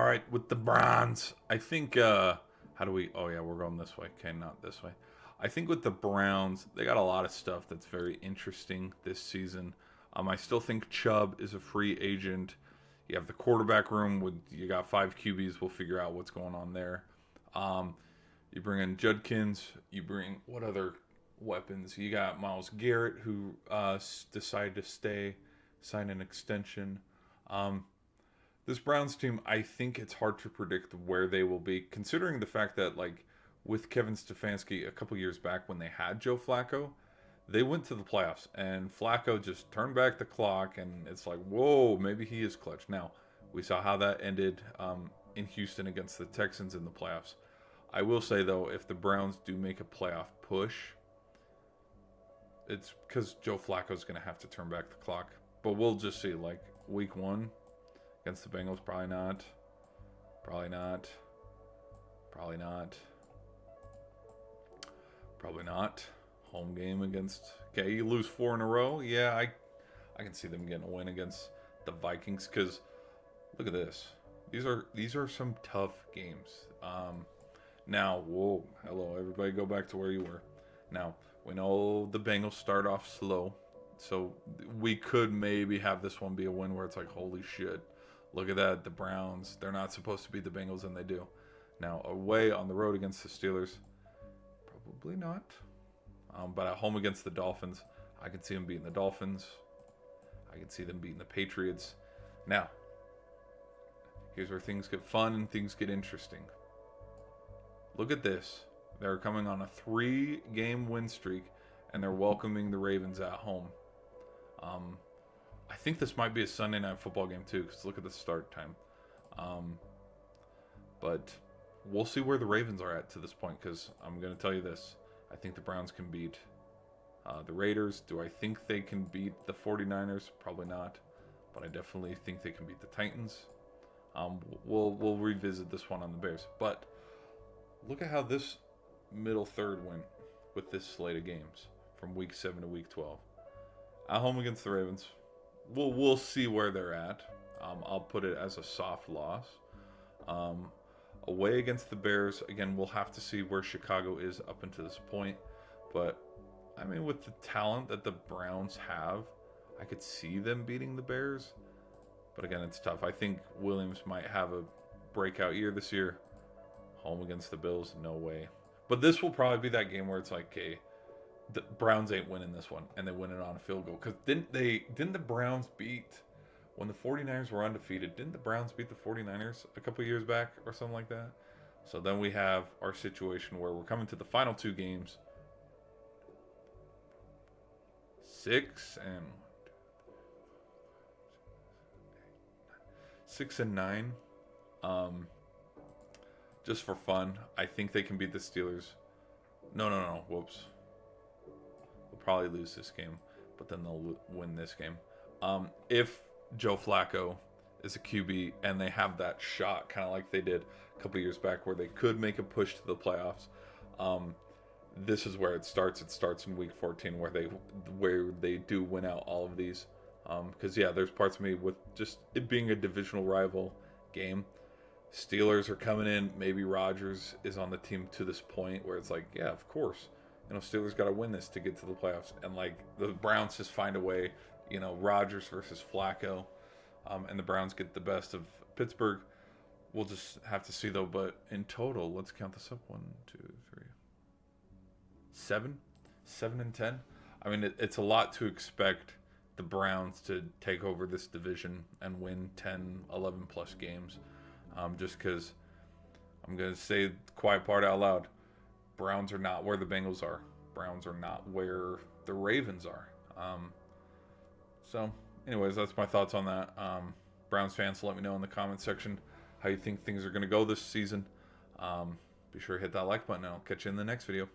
right, with the Browns, I think. How do we? Oh yeah, we're going this way. Okay, not this way. I think with the Browns, they got a lot of stuff that's very interesting this season. I still think Chubb is a free agent. You have the quarterback room with you got 5 QBs. We'll figure out what's going on there. You bring in Judkins. You bring what other weapons? You got Myles Garrett, who decided to stay, sign an extension. This Browns team, I think it's hard to predict where they will be, considering the fact that, like, with Kevin Stefanski a couple years back when they had Joe Flacco, they went to the playoffs, and Flacco just turned back the clock, and it's like, whoa, maybe he is clutch. Now, we saw how that ended in Houston against the Texans in the playoffs. I will say, though, if the Browns do make a playoff push, it's because Joe Flacco's going to have to turn back the clock. But we'll just see, like, week 1 against the Bengals, probably not. Probably not. Probably not. Probably not. Home game against... Okay, you lose 4 in a row. Yeah, I can see them getting a win against the Vikings because look at this. These are some tough games. Now, whoa, hello, everybody go back to where you were. Now, we know the Bengals start off slow, so we could maybe have this one be a win where it's like, holy shit, look at that, the Browns, they're not supposed to beat the Bengals, and they do. Now, away on the road against the Steelers, probably not. But at home against the Dolphins, I can see them beating the Dolphins. I can see them beating the Patriots. Now, here's where things get fun and things get interesting. Look at this. They're coming on a 3-game win streak, and they're welcoming the Ravens at home. I think this might be a Sunday Night Football game too, because look at the start time. But we'll see where the Ravens are at to this point, because I'm going to tell you this. I think the Browns can beat the Raiders. Do I think they can beat the 49ers? Probably not. But I definitely think they can beat the Titans. We'll revisit this one on the Bears. But look at how this middle third went with this slate of games from week 7 to week 12. At home against the Ravens. We'll see where they're at. I'll put it as a soft loss. Away against the Bears, again, we'll have to see where Chicago is up until this point. But, I mean, with the talent that the Browns have, I could see them beating the Bears. But again, it's tough. I think Williams might have a breakout year this year. Home against the Bills, no way. But this will probably be that game where it's like, okay, the Browns ain't winning this one, and they win it on a field goal. Because didn't the Browns beat... When the 49ers were undefeated, didn't the Browns beat the 49ers a couple years back or something like that? So then we have our situation where we're coming to the final 2 games. 6 and 9. Just for fun, I think they can beat the Steelers. No. Whoops. They'll probably lose this game, but then they'll win this game. If Joe Flacco is a QB and they have that shot, kind of like they did a couple years back, where they could make a push to the playoffs. This is where it starts. It starts in week 14 where they do win out all of these. Because there's parts of me with just it being a divisional rival game. Steelers are coming in. Maybe Rodgers is on the team to this point where it's like, yeah, of course. Steelers got to win this to get to the playoffs. And, like, the Browns just find a way, Rodgers versus Flacco. And the Browns get the best of Pittsburgh. We'll just have to see, though. But in total, let's count this up. 1, 2, 3. 7? 7 and 10? I mean, it's a lot to expect the Browns to take over this division and win 10, 11 plus games. Just because I'm going to say the quiet part out loud. Browns are not where the Bengals are. Browns are not where the Ravens are. So, anyways, that's my thoughts on that. Browns fans, let me know in the comment section how you think things are going to go this season. Be sure to hit that like button, and I'll catch you in the next video.